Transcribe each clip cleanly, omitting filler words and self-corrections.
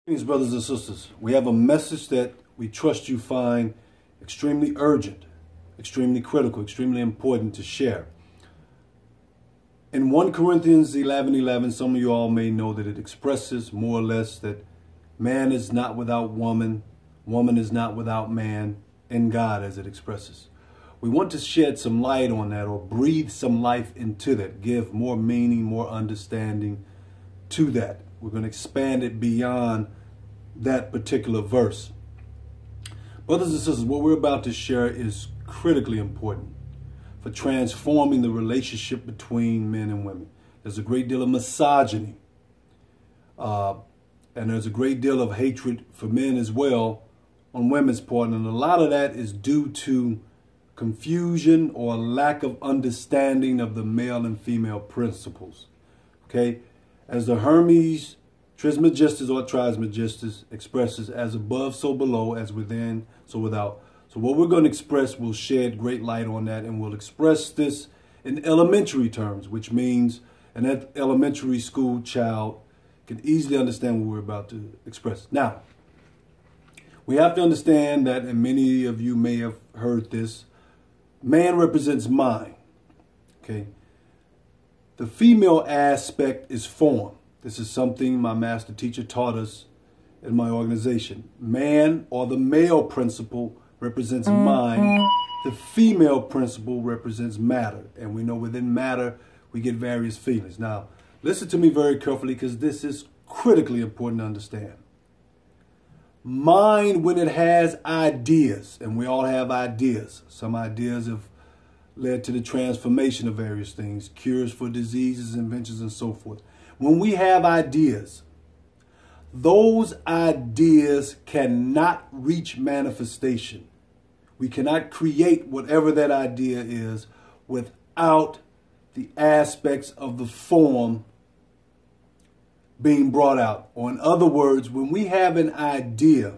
Greetings, brothers and sisters. We have a message that we trust you find extremely urgent, extremely critical, extremely important to share. In 1 Corinthians 11:11, some of you all may know that it expresses more or less that man is not without woman, woman is not without man, in God, as it expresses. We want to shed some light on that, or breathe some life into that, give more meaning, more understanding to that. We're going to expand it beyond that particular verse. Brothers and sisters, what we're about to share is critically important for transforming the relationship between men and women. There's a great deal of misogyny, and there's a great deal of hatred for men as well on women's part, and a lot of that is due to confusion or lack of understanding of the male and female principles. Okay, as the Hermes Trismegistus or Trismegistus expresses, as above, so below, as within, so without. So what we're going to express will shed great light on that, and we'll express this in elementary terms, which means an elementary school child can easily understand what we're about to express. Now, we have to understand that, and many of you may have heard this, man represents mind. Okay. The female aspect is form. This is something my master teacher taught us in my organization. Man, or the male principle, represents mind. The female principle represents matter. And we know within matter, we get various feelings. Now, listen to me very carefully, because this is critically important to understand. Mind, when it has ideas, and we all have ideas. Some ideas have led to the transformation of various things, cures for diseases, inventions, and so forth. When we have ideas, those ideas cannot reach manifestation. We cannot create whatever that idea is without the aspects of the form being brought out. Or in other words, when we have an idea,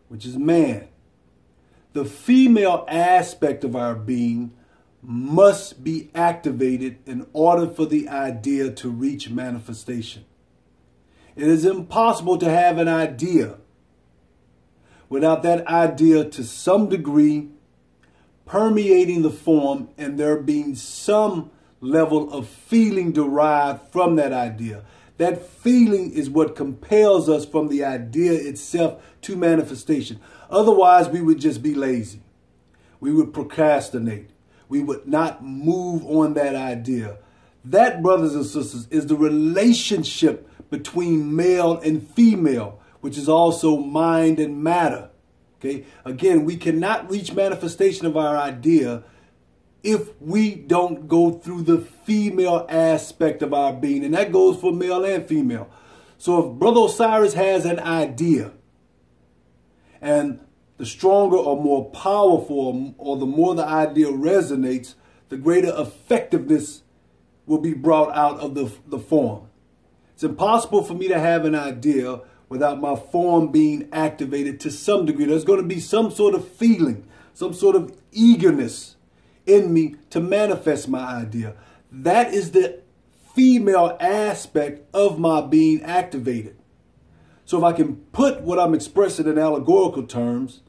which is man, the female aspect of our being must be activated in order for the idea to reach manifestation. It is impossible to have an idea without that idea to some degree permeating the form and there being some level of feeling derived from that idea. That feeling is what compels us from the idea itself to manifestation. Otherwise, we would just be lazy. We would procrastinate. We would not move on that idea. That, brothers and sisters, is the relationship between male and female, which is also mind and matter. Okay. Again, we cannot reach manifestation of our idea if we don't go through the female aspect of our being. And that goes for male and female. So if Brother Osiris has an idea, and the stronger or more powerful, or the more the idea resonates, the greater effectiveness will be brought out of the form. It's impossible for me to have an idea without my form being activated to some degree. There's going to be some sort of feeling, some sort of eagerness in me to manifest my idea. That is the female aspect of my being activated. So if I can put what I'm expressing in allegorical terms,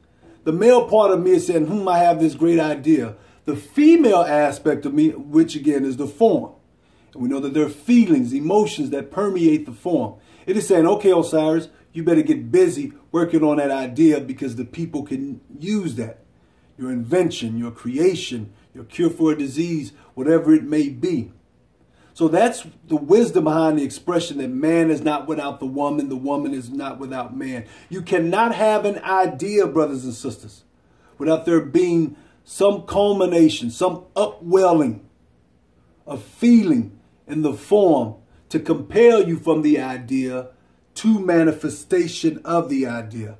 the male part of me is saying, I have this great idea. The female aspect of me, which again is the form. And we know that there are feelings, emotions that permeate the form. It is saying, okay, Osiris, you better get busy working on that idea, because the people can use that. Your invention, your creation, your cure for a disease, whatever it may be. So that's the wisdom behind the expression that man is not without the woman is not without man. You cannot have an idea, brothers and sisters, without there being some culmination, some upwelling of feeling in the form to compel you from the idea to manifestation of the idea.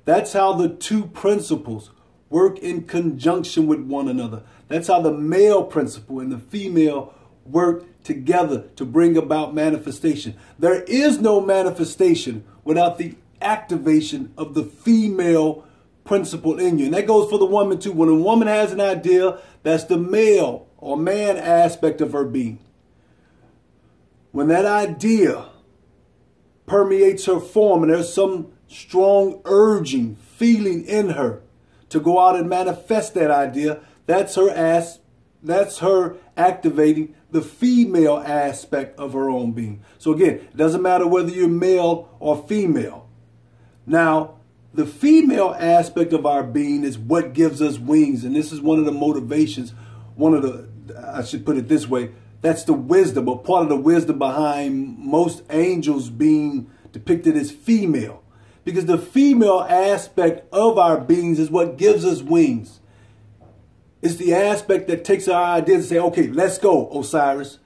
That's how the two principles work in conjunction with one another. That's how the male principle and the female work together to bring about manifestation. There is no manifestation without the activation of the female principle in you. And that goes for the woman too. When a woman has an idea, that's the male or man aspect of her being. When that idea permeates her form, and there's some strong urging, feeling in her to go out and manifest that idea. That's her activating the female aspect of her own being. So again, it doesn't matter whether you're male or female. Now, the female aspect of our being is what gives us wings. And this is one of the motivations, I should put it this way, that's the wisdom, or part of the wisdom behind most angels being depicted as female. Because the female aspect of our beings is what gives us wings. It's the aspect that takes our ideas and say, okay, let's go, Osiris.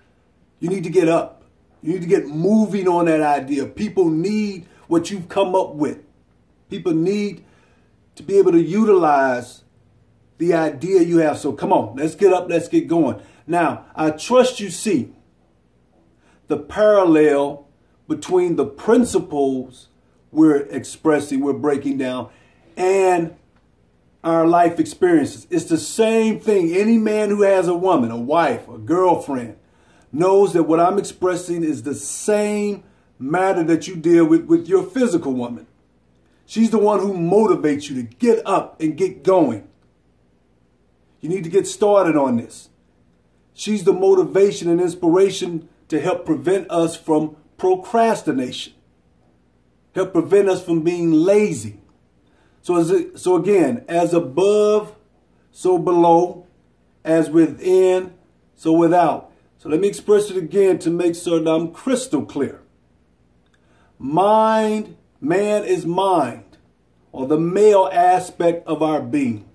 You need to get up. You need to get moving on that idea. People need what you've come up with. People need to be able to utilize the idea you have. So come on, let's get up, let's get going. Now, I trust you see the parallel between the principles we're expressing, we're breaking down, and our life experiences. It's the same thing. Any man who has a woman, a wife, a girlfriend, knows that what I'm expressing is the same matter that you deal with your physical woman. She's the one who motivates you to get up and get going. You need to get started on this. She's the motivation and inspiration to help prevent us from procrastination. Help prevent us from being lazy. So again, as above, so below, as within, so without. So let me express it again to make sure that I'm crystal clear. Mind, man is mind, or the male aspect of our being.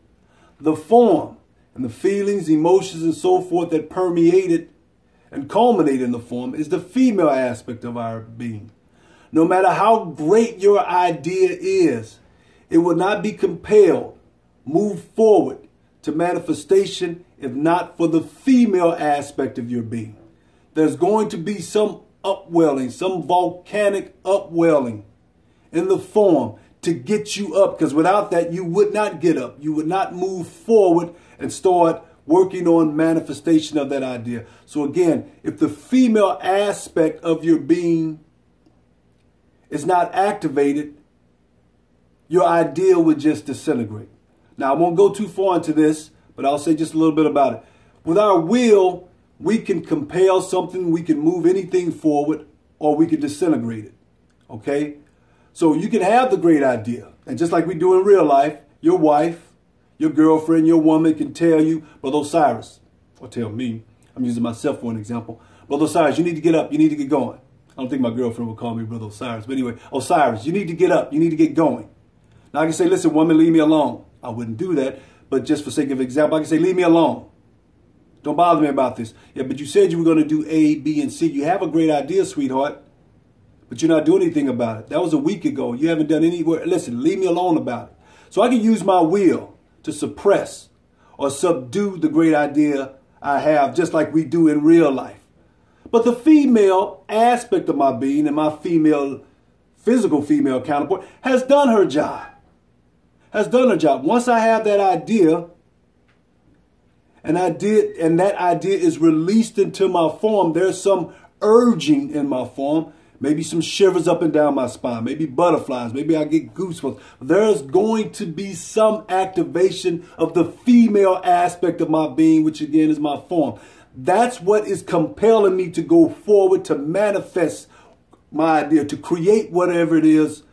The form and the feelings, emotions, and so forth that permeated and culminate in the form is the female aspect of our being. No matter how great your idea is, it will not be compelled, move forward to manifestation if not for the female aspect of your being. There's going to be some upwelling, some volcanic upwelling in the form to get you up, because without that, you would not get up. You would not move forward and start working on manifestation of that idea. So again, if the female aspect of your being is not activated, your idea would just disintegrate. Now, I won't go too far into this, but I'll say just a little bit about it. With our will, we can compel something, we can move anything forward, or we can disintegrate it. Okay? So you can have the great idea. And just like we do in real life, your wife, your girlfriend, your woman can tell you, Brother Osiris, or tell me, I'm using myself for an example, Brother Osiris, you need to get up, you need to get going. I don't think my girlfriend would call me Brother Osiris, but anyway, Osiris, you need to get up, you need to get going. Now I can say, listen, woman, leave me alone. I wouldn't do that, but just for sake of example, I can say, leave me alone. Don't bother me about this. Yeah, but you said you were going to do A, B, and C. You have a great idea, sweetheart, but you're not doing anything about it. That was a week ago. You haven't done any work. Listen, leave me alone about it. So I can use my will to suppress or subdue the great idea I have, just like we do in real life. But the female aspect of my being and my physical female counterpart has done her job. Once I have that idea, and that idea is released into my form, there's some urging in my form, maybe some shivers up and down my spine, maybe butterflies, maybe I get goosebumps. There's going to be some activation of the female aspect of my being, which again is my form. That's what is compelling me to go forward, to manifest my idea, to create whatever it is,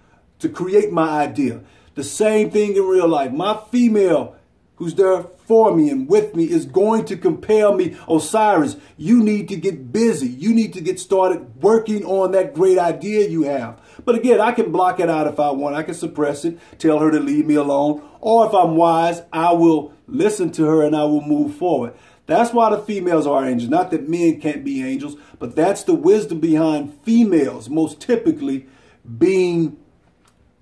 to create my idea. The same thing in real life. My female who's there for me and with me is going to compel me, Osiris, you need to get busy. You need to get started working on that great idea you have. But again, I can block it out if I want. I can suppress it, tell her to leave me alone. Or if I'm wise, I will listen to her and I will move forward. That's why the females are angels. Not that men can't be angels, but that's the wisdom behind females most typically being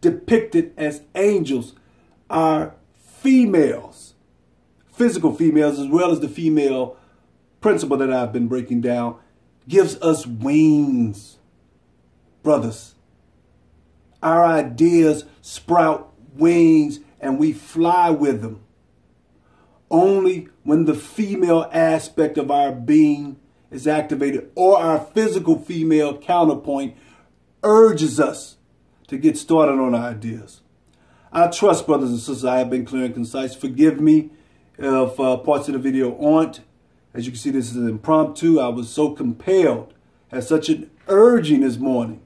depicted as angels are females, physical females, as well as the female principle that I've been breaking down, gives us wings, brothers. Our ideas sprout wings and we fly with them. Only when the female aspect of our being is activated, or our physical female counterpoint urges us to get started on our ideas. I trust, brothers and sisters, I have been clear and concise. Forgive me if parts of the video aren't. As you can see, this is an impromptu. I was so compelled, had such an urging this morning.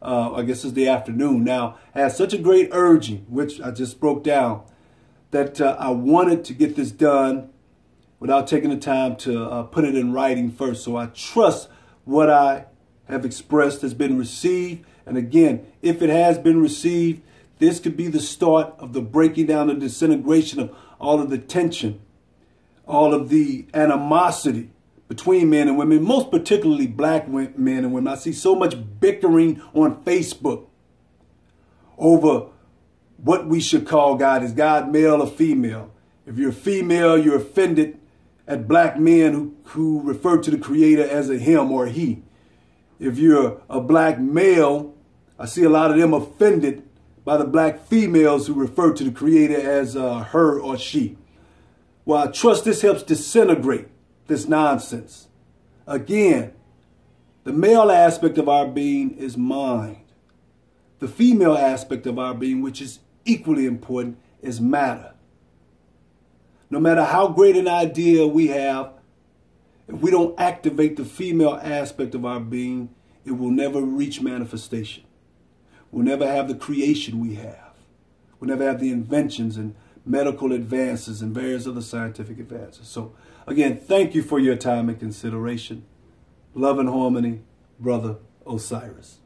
I guess it's the afternoon now. I had such a great urging, which I just broke down, that I wanted to get this done without taking the time to put it in writing first. So I trust what I have expressed has been received. And again, if it has been received, this could be the start of the breaking down and disintegration of all of the tension, all of the animosity between men and women, most particularly black men and women. I see so much bickering on Facebook over what we should call God. Is God male or female? If you're female, you're offended at black men who refer to the Creator as a him or a he. If you're a black male, I see a lot of them offended by the black females who refer to the Creator as her or she. Well, I trust this helps disintegrate this nonsense. Again, the male aspect of our being is mind. The female aspect of our being, which is equally important, is matter. No matter how great an idea we have, if we don't activate the female aspect of our being, it will never reach manifestation. We'll never have the creation we have. We'll never have the inventions and medical advances and various other scientific advances. So, again, thank you for your time and consideration. Love and harmony, Brother Osiris.